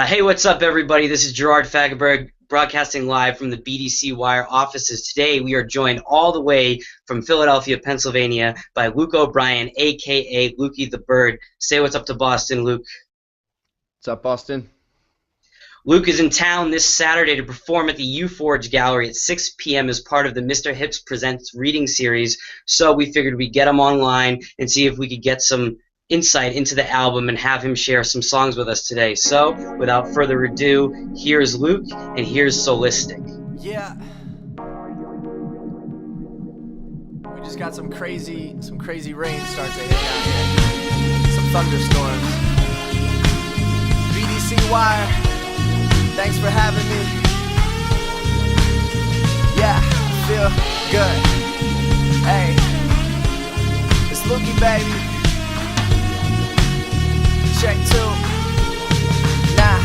Hey, what's up, everybody? This is Jerard Fagerberg, broadcasting live from the BDCwire offices. Today, we are joined all the way from Philadelphia, Pennsylvania, by Luke O'Brien, a.k.a. Lukey the Bird. Say what's up to Boston, Luke. What's up, Boston? Luke is in town this Saturday to perform at the UForge Gallery at 6 p.m. as part of the Mr. Hips Presents reading series, so we figured we'd get him online and see if we could get some insight into the album and have him share some songs with us today. So, without further ado, here's Luke, and here's Solistic. Yeah. We just got some crazy rain starting to hit out here. Some thunderstorms. BDCwire, thanks for having me. Yeah, I feel good. Hey, it's Lukey, baby. Check two. Nah.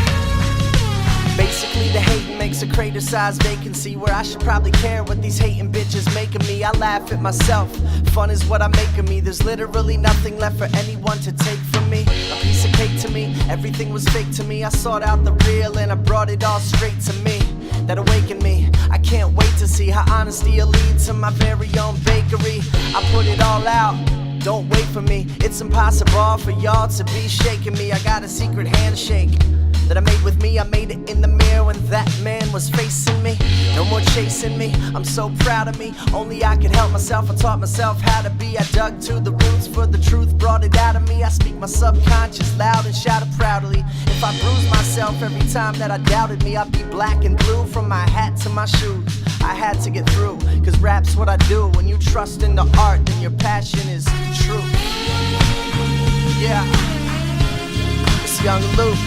Basically, the hating makes a crater-sized vacancy where I should probably care what these hating bitches make of me. I laugh at myself. Fun is what I make of me. There's literally nothing left for anyone to take from me. A piece of cake to me. Everything was fake to me. I sought out the real and I brought it all straight to me. That awakened me. I can't wait to see how honesty will lead to my very own bakery. I put it all out. Don't wait for me, it's impossible for y'all to be shaking me. I got a secret handshake that I made with me. I made it in the mirror when that man was facing me. No more chasing me, I'm so proud of me. Only I could help myself, I taught myself how to be. I dug to the roots for the truth, brought it out of me. I speak my subconscious loud and shout it proudly. If I bruise myself every time that I doubted me, I'd be black and blue from my hat to my shoes. I had to get through, cause rap's what I do. When you trust in the art, then your passion is true. Yeah, it's young Luke.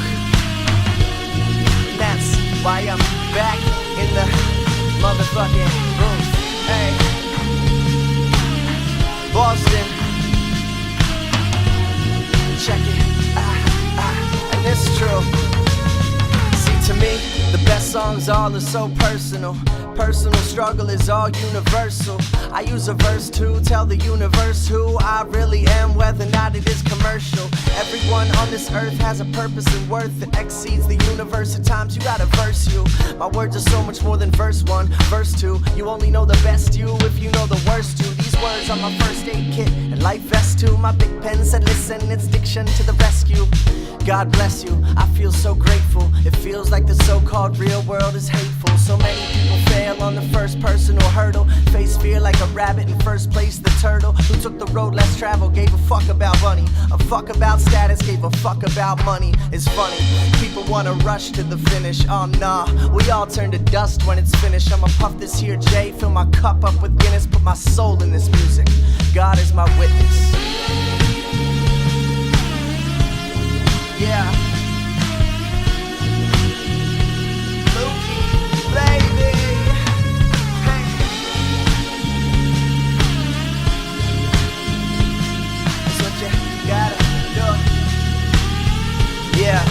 And that's why I'm back in the motherfucking room. Hey, Boston. Check it, and it's true. See, to me, the best songs all are so personal. Personal struggle is all universal. I use a verse to tell the universe who I really am, whether or not it is commercial. Everyone on this earth has a purpose and worth that exceeds the universe. At times you gotta verse you. My words are so much more than verse 1, verse 2. You only know the best you if you know the worst too. These words are my first aid kit and life vest too. My big pen said listen, it's diction to the rescue. God bless you, I feel so grateful. It feels like the so-called real world is hateful. So many people fail on the first personal hurdle. Face fear like a rabbit in first place, the turtle who took the road less traveled, gave a fuck about money, a fuck about status, gave a fuck about money. It's funny, people wanna rush to the finish. Oh nah, we all turn to dust when it's finished. I'ma puff this here J, fill my cup up with Guinness, put my soul in this music. God is my witness. Yeah. Lukey, baby. Hey. That's what you gotta do. Yeah.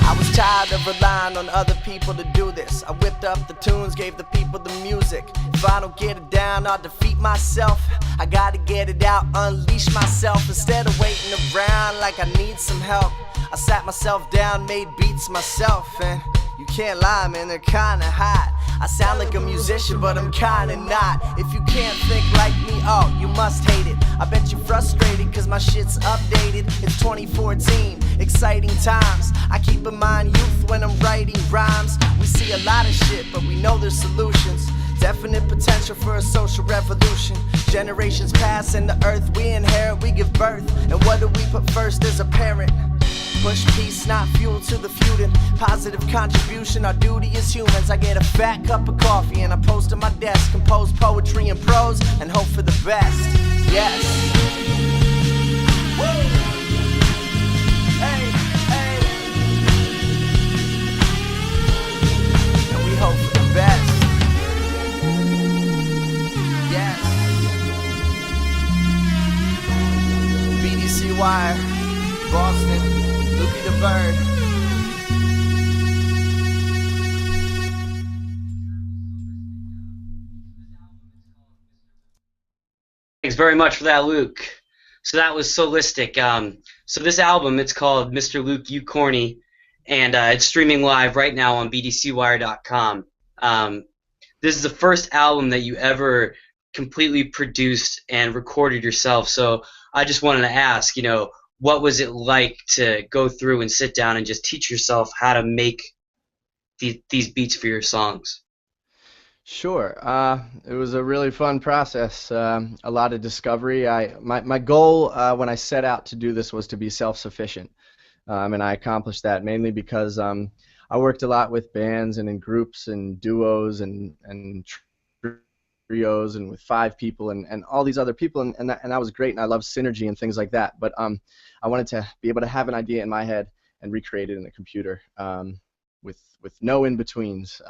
I was tired of relying on other people to do this. I whipped up the tunes, gave the people the music. If I don't get it down, I'll defeat myself. I gotta get it out, unleash myself. Instead of waiting around like I need some help, I sat myself down, made beats myself. And you can't lie, man, they're kinda hot. I sound like a musician, but I'm kinda not. If you can't think like me, oh, you must hate it. I bet you're frustrated, cause my shit's updated. It's 2014, exciting times. I keep in mind youth when I'm writing rhymes. We see a lot of shit, but we know there's solutions. Definite potential for a social revolution. Generations pass and the earth we inherit, we give birth. And what do we put first as a parent? Push peace, not fuel to the feuding. Positive contribution, our duty as humans. I get a fat cup of coffee and I post on my desk. Compose poetry and prose and hope for the best. Yes. Woo! Hey, hey. And we hope for the best. Yes. BDCwire, Boston, Lukey the Bird. Thanks very much for that, Luke. So that was Solistic. So this album, it's called Mr. Luke, You Corny, and it's streaming live right now on BDCwire.com. This is the first album that you ever completely produced and recorded yourself. So I just wanted to ask, what was it like to go through and sit down and just teach yourself how to make these beats for your songs? Sure. It was a really fun process. A lot of discovery. My goal when I set out to do this was to be self-sufficient, and I accomplished that mainly because I worked a lot with bands and in groups and duos and trios and with 5 people and all these other people, and that was great, and I love synergy and things like that. But I wanted to be able to have an idea in my head and recreate it in the computer with no in-betweens.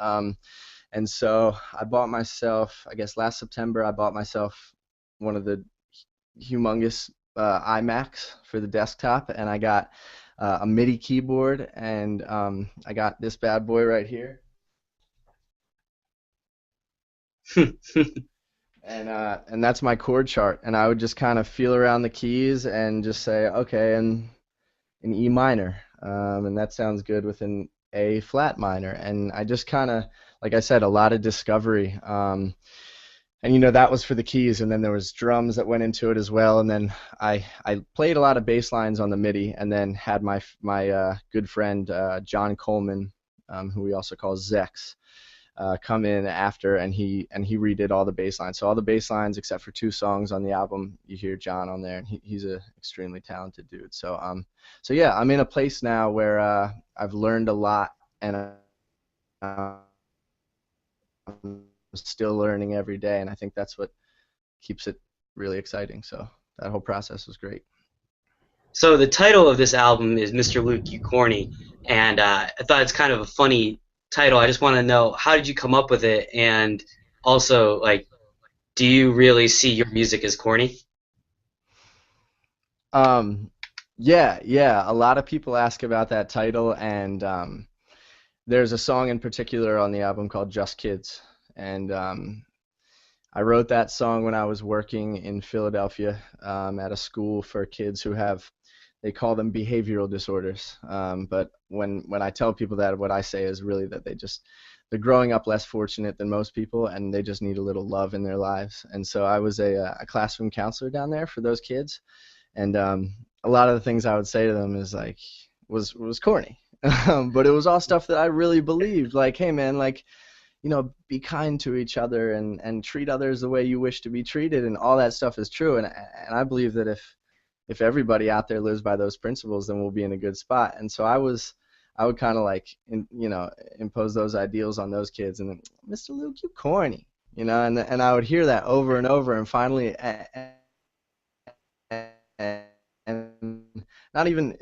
And so I bought myself, I guess last September, I bought myself one of the humongous iMacs for the desktop, and I got a MIDI keyboard, and I got this bad boy right here. And that's my chord chart, and I would just kind of feel around the keys and just say, okay, and an E minor, and that sounds good with an A flat minor, and I just kind of, like I said, a lot of discovery, and that was for the keys, and then there was drums that went into it as well, and then I played a lot of bass lines on the MIDI, and then had my good friend John Coleman, who we also call Zex, come in after, and he redid all the bass lines. So all the bass lines except for 2 songs on the album, you hear John on there, and he's a extremely talented dude. So yeah, I'm in a place now where I've learned a lot, and I'm still learning every day, and I think that's what keeps it really exciting. So that whole process was great. So the title of this album is Mr. Lukey Corny, and I thought it's kind of a funny title. I just want to know, how did you come up with it, and also, do you really see your music as corny? Yeah. A lot of people ask about that title, and there's a song in particular on the album called Just Kids, and I wrote that song when I was working in Philadelphia at a school for kids who have, they call them behavioral disorders, but when I tell people that, what I say is really that they're growing up less fortunate than most people, and they just need a little love in their lives. And so I was a classroom counselor down there for those kids, and a lot of the things I would say to them is was corny, but it was all stuff that I really believed. Like, hey man, be kind to each other and treat others the way you wish to be treated, and all that stuff is true. And I believe that if everybody out there lives by those principles, then we'll be in a good spot. And so I would kind of impose those ideals on those kids, and then, Mr. Luke, you corny, and I would hear that over and over, and finally, and not even,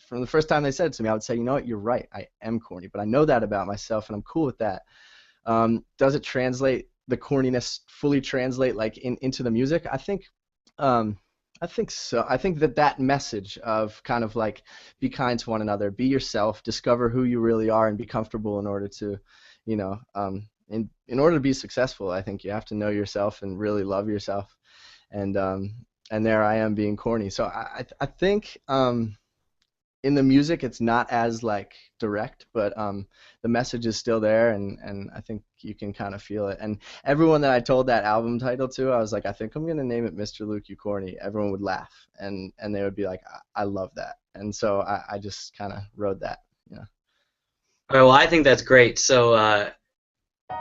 from the first time they said it to me, I would say, you know what, you're right, I am corny, but I know that about myself, and I'm cool with that. Does it translate, the corniness fully translate into the music? I think so. I think that message of kind of be kind to one another, be yourself, discover who you really are, and be comfortable in order to, in order to be successful, I think you have to know yourself and really love yourself. And there I am being corny. So I think in the music it's not as direct, but the message is still there, and I think you can kind of feel it. And everyone that I told that album title to, I was like, I think I'm gonna name it Mr. Luke You Corny. Everyone would laugh, and they would be like, I love that. And so I just kind of wrote that. Yeah. All right, well, I think that's great. So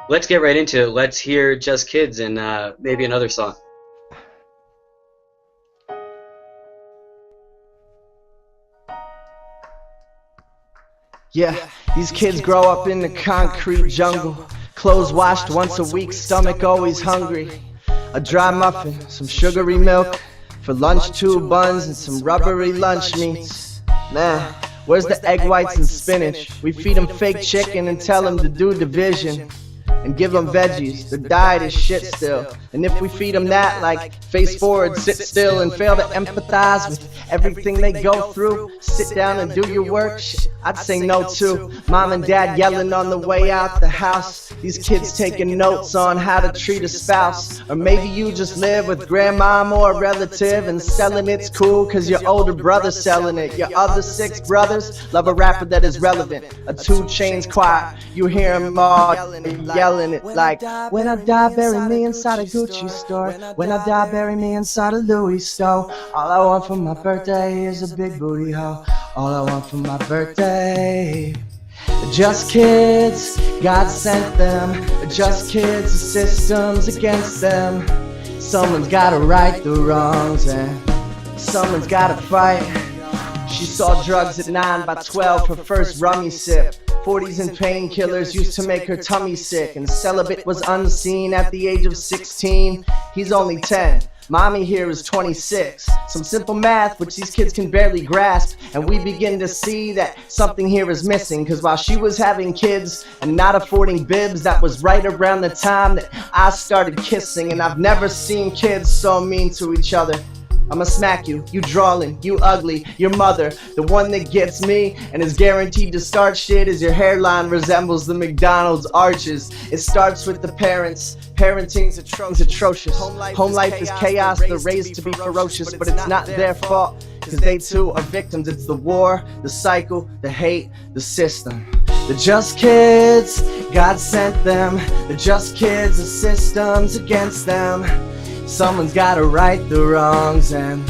let's get right into it. Let's hear Just Kids and maybe another song. Yeah, these kids grow up in the concrete jungle, clothes washed once a week, stomach always hungry. A dry muffin, some sugary milk, for lunch 2 buns and some rubbery lunch meats. Man, where's the egg whites and spinach? We feed them fake chicken and tell them to do division, and give them veggies. Their diet is shit still, and if we feed them that, face forward, sit still, and fail to empathize with everything they go through, sit down and do your work. I'd say no too. Mom and dad yelling on the way out the house. These kids taking notes on how to treat a spouse. Or maybe you just live with grandmom or a relative and selling it's cool cause your older brother's selling it. Your other 6 brothers love a rapper that is relevant. A 2 Chainz choir, you hear them all yelling it like, when I die bury me inside a Gucci store. When I die bury me inside a Louis store. All I want for my birthday is a big booty hoe. All I want for my birthday. Just kids, God sent them. Just kids, the system's against them. Someone's gotta right the wrongs and someone's gotta fight. She saw drugs at 9, by 12 her first rummy sip. 40s and painkillers used to make her tummy sick. And celibate was unseen at the age of 16. He's only 10. Mommy here is 26. Some simple math which these kids can barely grasp. And we begin to see that something here is missing. Cause while she was having kids and not affording bibs, that was right around the time that I started kissing. And I've never seen kids so mean to each other. I'ma smack you, you drawling, you ugly, your mother. The one that gets me and is guaranteed to start shit is your hairline resembles the McDonald's arches. It starts with the parents. Parenting's atrocious. Home life is chaos, they're raised to be ferocious. But it's not their fault, cause they too are victims. It's the war, the cycle, the hate, the system. The just kids, God sent them. The just kids, the system's against them. Someone's gotta right the wrongs and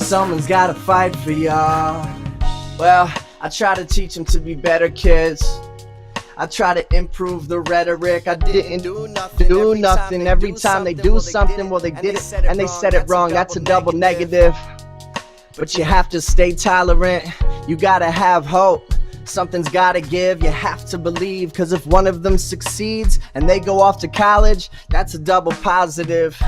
someone's gotta fight for y'all. Well, I try to teach them to be better kids. I try to improve the rhetoric. I didn't do nothing. Every time they do something, well they did it and they said it wrong. That's a double negative. But you have to stay tolerant. You gotta have hope. Something's gotta give, you have to believe. Cause if one of them succeeds and they go off to college, that's a double positive.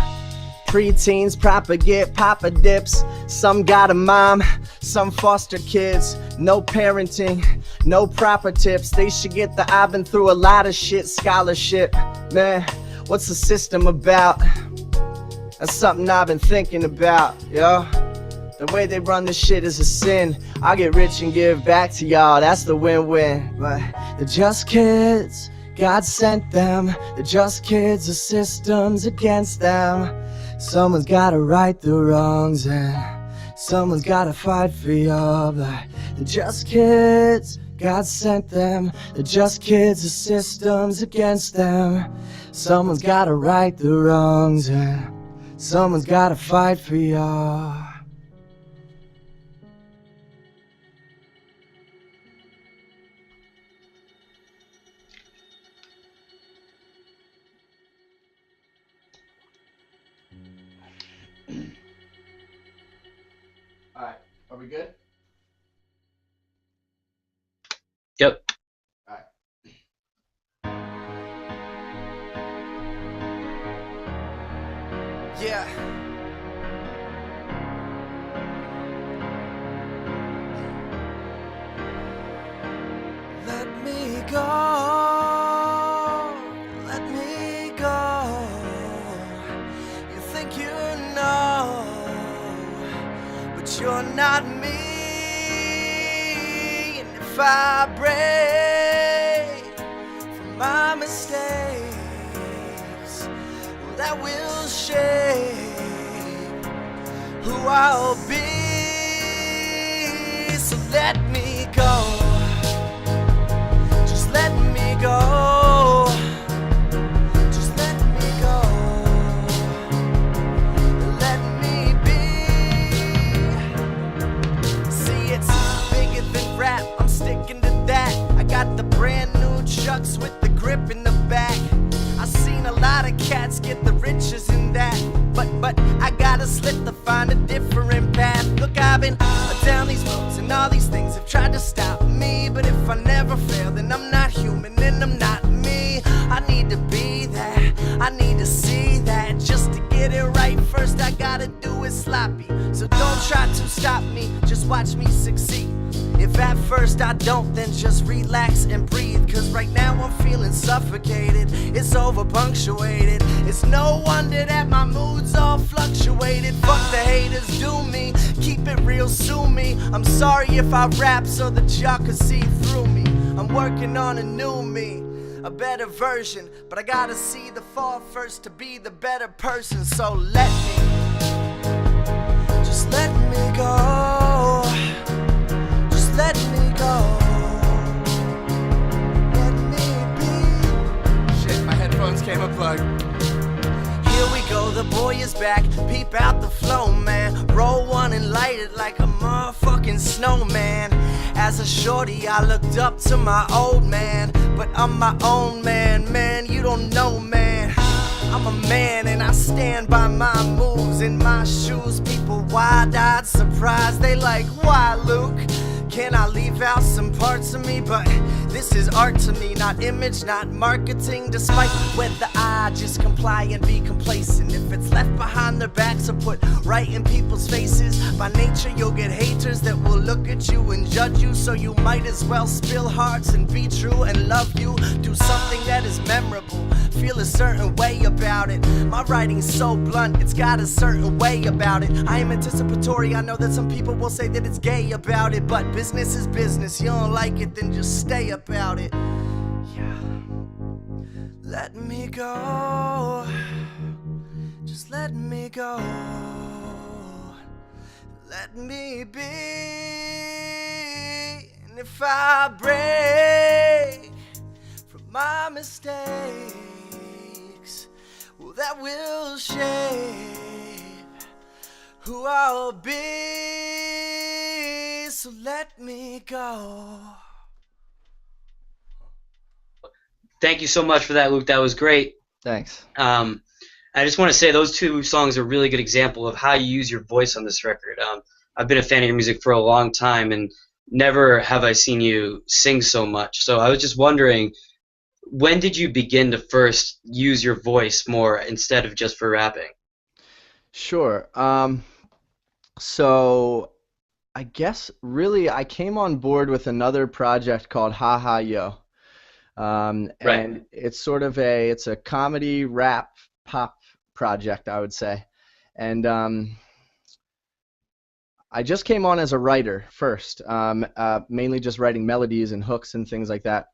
Preteens propagate papa dips. Some got a mom, some foster kids. No parenting, no proper tips. They should get the I've been through a lot of shit scholarship. Man, what's the system about? That's something I've been thinking about, yo. The way they run this shit is a sin. I get rich and give back to y'all, that's the win-win. But the just kids, God sent them. The just kids, the system's against them. Someone's gotta right the wrongs and someone's gotta fight for y'all. But the just kids, God sent them. The just kids, the system's against them. Someone's gotta right the wrongs and someone's gotta fight for y'all. Alright, are we good? Yep. Alright. Yeah. Let me go. Let me go. You think you know, but you're not me. And if I break from my mistakes, well, that will shape who I'll be. So let me go. Just let me go. Just let me go. Let me be. See, it's bigger than rap, I'm sticking to that. I got the brand new Chucks with the grip in the back. I seen a lot of cats get the riches in that, but I gotta slip to find a different path. Look, I've been down these roads and all these things have tried to stop me. But if I never fail, then I'm not human and I'm not me. I need to be that, I need to see that. Just to get it right, first I gotta do it sloppy. So don't try to stop me, just watch me succeed. If at first I don't, then just relax and breathe. cause right now I'm feeling suffocated. It's over punctuated. It's no wonder that my mood's all fluctuated. Fuck the haters, do me, keep it real, sue me. I'm sorry if I rap so that y'all can see through me. I'm working on a new me, a better version, but I gotta see the fall first to be the better person. So let me, just let me go, just let me go, let me be. Shit, my headphones came unplugged. Here we go, the boy is back, peep out the flow, man. Roll one and light it like a motherfucking snowman. As a shorty, I looked up to my old man, but I'm my own man, man, you don't know, man. I'm a man and I stand by my moves. In my shoes, people wide-eyed, surprised. They like, why, Luke? Can I leave out some parts of me? But this is art to me, not image, not marketing. Despite whether I just comply and be complacent. If it's left behind their backs or put right in people's faces, by nature you'll get haters that will look at you and judge you. So you might as well spill hearts and be true and love you. Do something that is memorable, feel a certain way about it. My writing's so blunt, it's got a certain way about it. I am anticipatory, I know that some people will say that it's gay about it, but business is business. You don't like it, then just stay about it. Yeah. Let me go, just let me go, let me be. And if I break from my mistakes, well, that will shape who I'll be. So let me go. Thank you so much for that, Luke. That was great. Thanks. I just want to say those two songs are a really good example of how you use your voice on this record. I've been a fan of your music for a long time, and never have I seen you sing so much. So I was just wondering, when did you begin to first use your voice more instead of just for rapping? Sure. So I guess really I came on board with another project called Ha Ha Yo. Right. And it's sort of it's a comedy rap pop project, I would say. And I just came on as a writer first, mainly just writing melodies and hooks and things like that,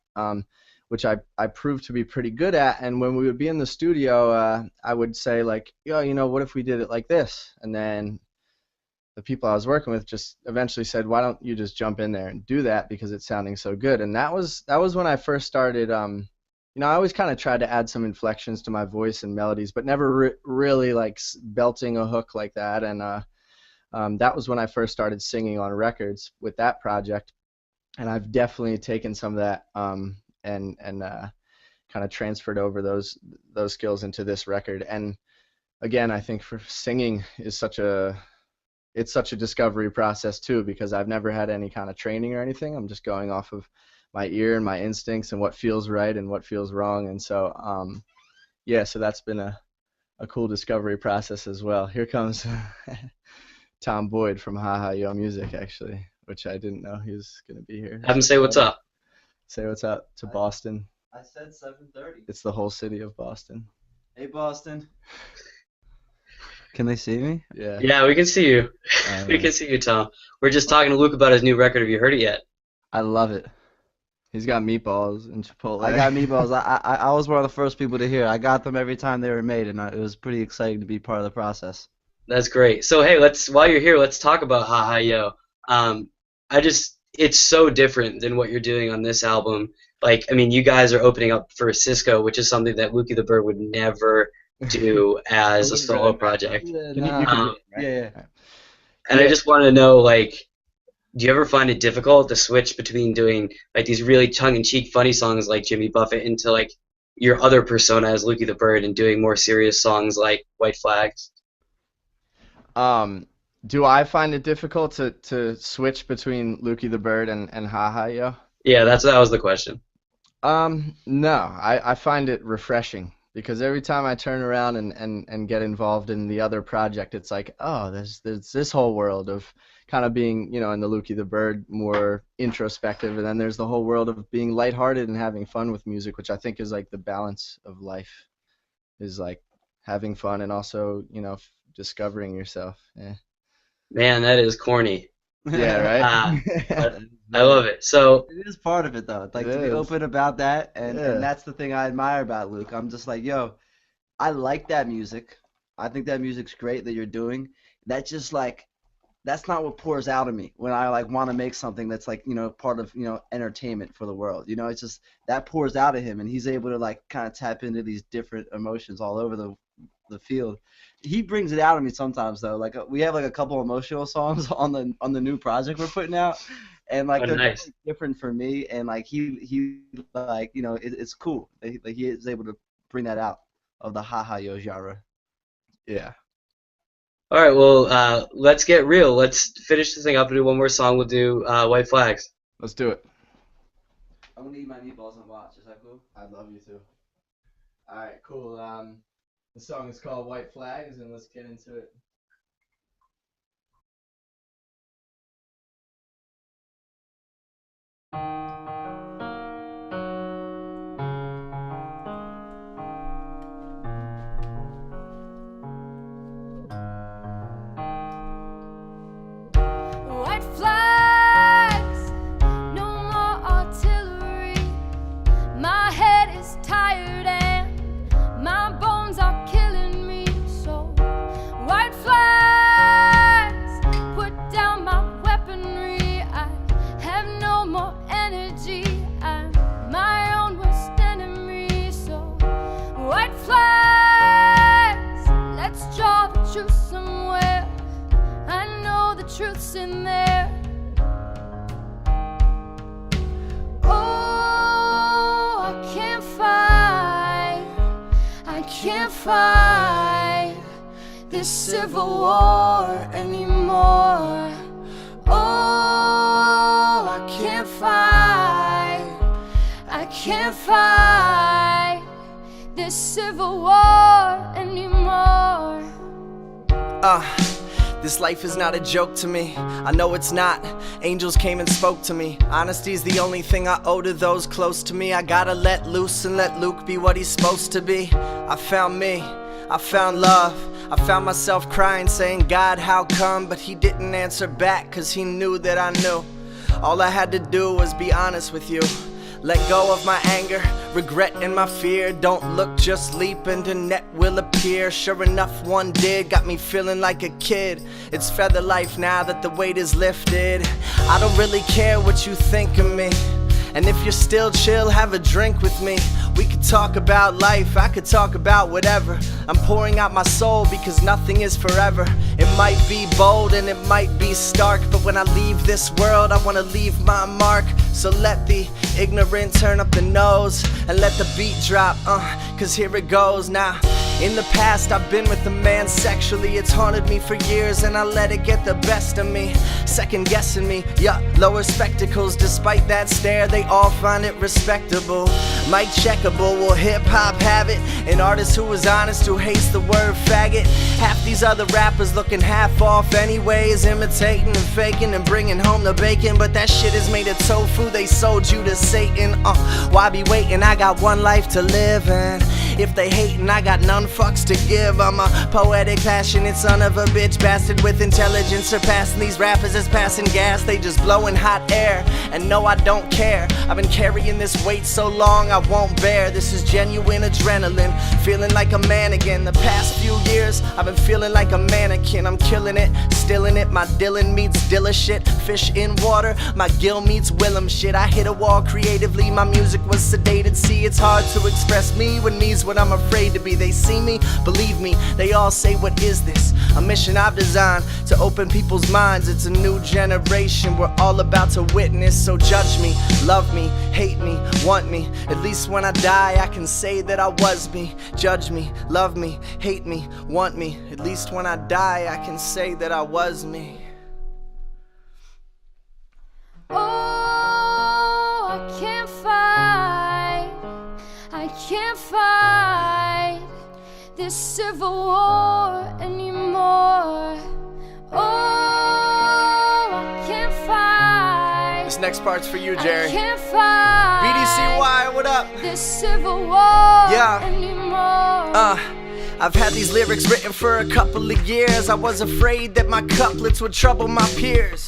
which I proved to be pretty good at. And when we would be in the studio, I would say like, yo, you know, what if we did it like this? And then the people I was working with just eventually said, why don't you just jump in there and do that, because it's sounding so good. And that was when I first started. You know, I always kind of tried to add some inflections to my voice and melodies, but never really like belting a hook like that. And that was when I first started singing on records with that project. And I've definitely taken some of that and kind of transferred over those skills into this record. And again, I think for singing is such a discovery process too, because I've never had any kind of training or anything. I'm just going off of my ear and my instincts and what feels right and what feels wrong. And so yeah, so that's been a cool discovery process as well. Here comes Tom Boyd from Ha Ha Yo Music, actually, which I didn't know he was going to be here. Have him say what's up. Say what's up to Boston. I said 7:30. It's the whole city of Boston. Hey, Boston. Can they see me? Yeah. Yeah, we can see you. We can see you, Tom. We're just talking to Luke about his new record. Have you heard it yet? I love it. He's got meatballs and Chipotle. I got meatballs. I was one of the first people to hear. I got them every time they were made, and it was pretty exciting to be part of the process. That's great. So hey, while you're here, let's talk about Ha Ha Yo. It's so different than what you're doing on this album. Like, I mean, you guys are opening up for Cisco, which is something that Lukey the Bird would never do as a solo project. Yeah. And I just want to know, like, do you ever find it difficult to switch between doing like these really tongue-in-cheek funny songs like Jimmy Buffett into like your other persona as Lukey the Bird and doing more serious songs like White Flags? Do I find it difficult to switch between Lukey the Bird and Ha Ha Yo? Yeah, that was the question. No, I find it refreshing, because every time I turn around and get involved in the other project, it's like, oh, there's this whole world of kind of being, you know, in the Lukey the Bird, more introspective, and then there's the whole world of being lighthearted and having fun with music, which I think is like the balance of life, is like having fun and also, you know, discovering yourself. Yeah. Man, that is corny. Yeah, right. I love it. So It is part of it though. Like It to be is. open about that, and Yeah. that's the thing I admire about Luke. I'm just like, yo, I like that music. I think that music's great that you're doing. That's just like, that's not what pours out of me when I like want to make something that's like, you know, part of, you know, entertainment for the world. You know, it's just that pours out of him, and he's able to like kind of tap into these different emotions all over the field. He brings it out of me sometimes though. Like we have like a couple emotional songs on the new project we're putting out, and like Oh, they're nice. definitely different for me. And like he like, you know, it's cool. Like he is able to bring that out of the haha yo genre. Yeah. all right, well, let's get real. Let's finish this thing up and do one more song. We'll do White Flags. Let's do it. I'm gonna eat my meatballs and watch. Is that cool? I'd love you to. All right, cool. The song is called White Flags, and let's get into it. White flags, no more artillery. My head is tired and my bones are killing me. So, white flags, put down my weaponry. I have no more energy. I'm my own worst enemy. So, white flags, let's draw the truth somewhere. I know the truth's in there. Oh, I can't fight this civil war anymore. Oh, I can't fight this civil war anymore. This life is not a joke to me. I know it's not. Angels came and spoke to me. Honesty's the only thing I owe to those close to me. I gotta let loose and let Luke be what he's supposed to be. I found me. I found love. I found myself crying, saying, God, how come? But he didn't answer back, cause he knew that I knew. All I had to do was be honest with you. Let go of my anger, regret and my fear. Don't look, just leap and the net will appear. Sure enough, one did, got me feeling like a kid. It's feather life now that the weight is lifted. I don't really care what you think of me. And if you're still chill, have a drink with me. We could talk about life, I could talk about whatever. I'm pouring out my soul because nothing is forever. It might be bold and it might be stark, but when I leave this world, I wanna leave my mark. So let the ignorant turn up the nose and let the beat drop, cause here it goes now. In the past, I've been with a man sexually. It's haunted me for years and I let it get the best of me. Second guessing me, yeah, lower spectacles. Despite that stare, they all find it respectable. Mic checkable, will hip-hop have it? An artist who is honest, who hates the word faggot. Half these other rappers looking half off anyways, imitating and faking and bringing home the bacon. But that shit is made of tofu, they sold you to Satan. Why be waiting? I got one life to live, and if they hating, I got none fucks to give. I'm a poetic, passionate son of a bitch bastard with intelligence surpassing these rappers as passing gas. They just blowing hot air, and no, I don't care. I've been carrying this weight so long I won't bear. This is genuine adrenaline, feeling like a man again. The past few years I've been feeling like a mannequin. I'm killing it, still in it. My Dylan meets Dilla shit. Fish in water, my Gil meets Willem shit. I hit a wall creatively, my music was sedated. See, it's hard to express me when me's what I'm afraid to be. They see me, believe me, they all say, what is this? A mission I've designed to open people's minds. It's a new generation we're all about to witness. So judge me, love me, hate me, want me. At least when I die I can say that I was me. Judge me, love me, hate me, want me. At least when I die I can say that I was me. Oh, I can't fight this civil war anymore. Oh, next part's for you, I Jerry. can't fight BDCwire, what up? this civil war Yeah. anymore. I've had these lyrics written for a couple of years. I was afraid that my couplets would trouble my peers.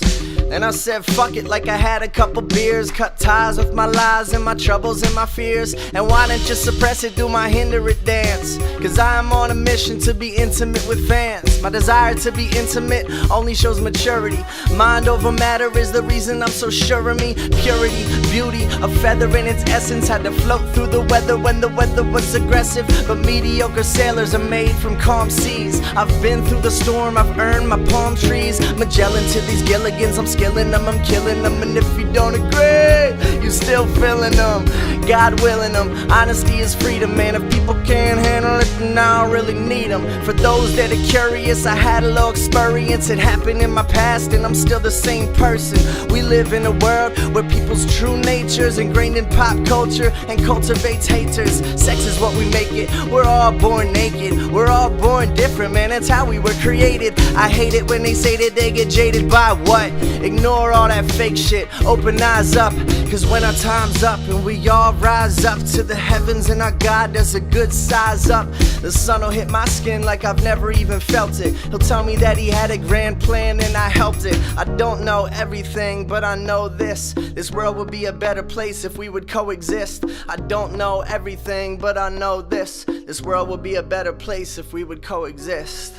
And I said fuck it like I had a couple beers. Cut ties with my lies and my troubles and my fears. And why don't you suppress it, do my hinder it dance? Cause I am on a mission to be intimate with fans. My desire to be intimate only shows maturity. Mind over matter is the reason I'm so sure of me. Purity, beauty, a feather in its essence had to float through the weather when the weather was aggressive. But mediocre sailors are made from calm seas. I've been through the storm, I've earned my palm trees. Magellan to these Gilligans, I'm skilling them, I'm killing them. And if you don't agree, you still feeling them. God willing them, honesty is freedom, man. If people can't handle it, then I don't really need them. For those that are curious, I had a little experience. It happened in my past and I'm still the same person. We live in a world where people's true nature's ingrained in pop culture and cultivates haters. Sex is what we make it, we're all born naked. We're all born different, man, that's how we were created. I hate it when they say that they get jaded by what? Ignore all that fake shit, open eyes up. Cause when our time's up and we all rise up to the heavens and our God does a good size up, the sun will hit my skin like I've never even felt it. He'll tell me that he had a grand plan and I helped it. I don't know everything, but I know this. This world would be a better place if we would coexist. I don't know everything, but I know this. This world would be a better place if we would coexist.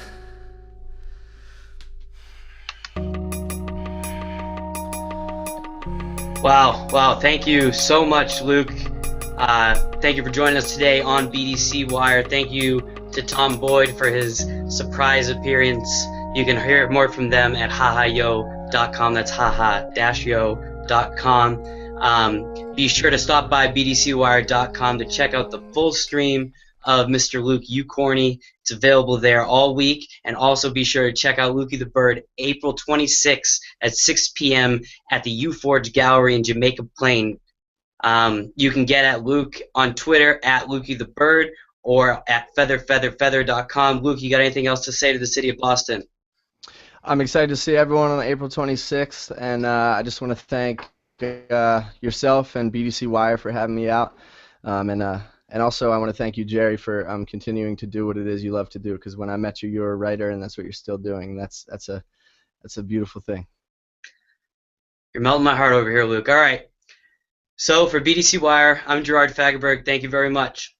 Wow. Thank you so much, Luke. Thank you for joining us today on BDCwire. Thank you to Tom Boyd for his surprise appearance. You can hear more from them at hahayo.com. That's haha-yo.com. Be sure to stop by BDCwire.com to check out the full stream of Mr. Luke Corny. It's available there all week. And also be sure to check out Lukey the Bird April 26th at 6 p.m. at the U-Forge Gallery in Jamaica Plain. You can get at Luke on Twitter at Lukey the Bird or at featherfeatherfeather.com. Luke, you got anything else to say to the city of Boston? I'm excited to see everyone on April 26th, and I just want to thank yourself and BDCwire for having me out. And also I want to thank you, Jerry, for continuing to do what it is you love to do, because when I met you, you were a writer, and that's what you're still doing. That's a beautiful thing. You're melting my heart over here, Luke. All right. So for BDCwire, I'm Jerard Fagerberg. Thank you very much.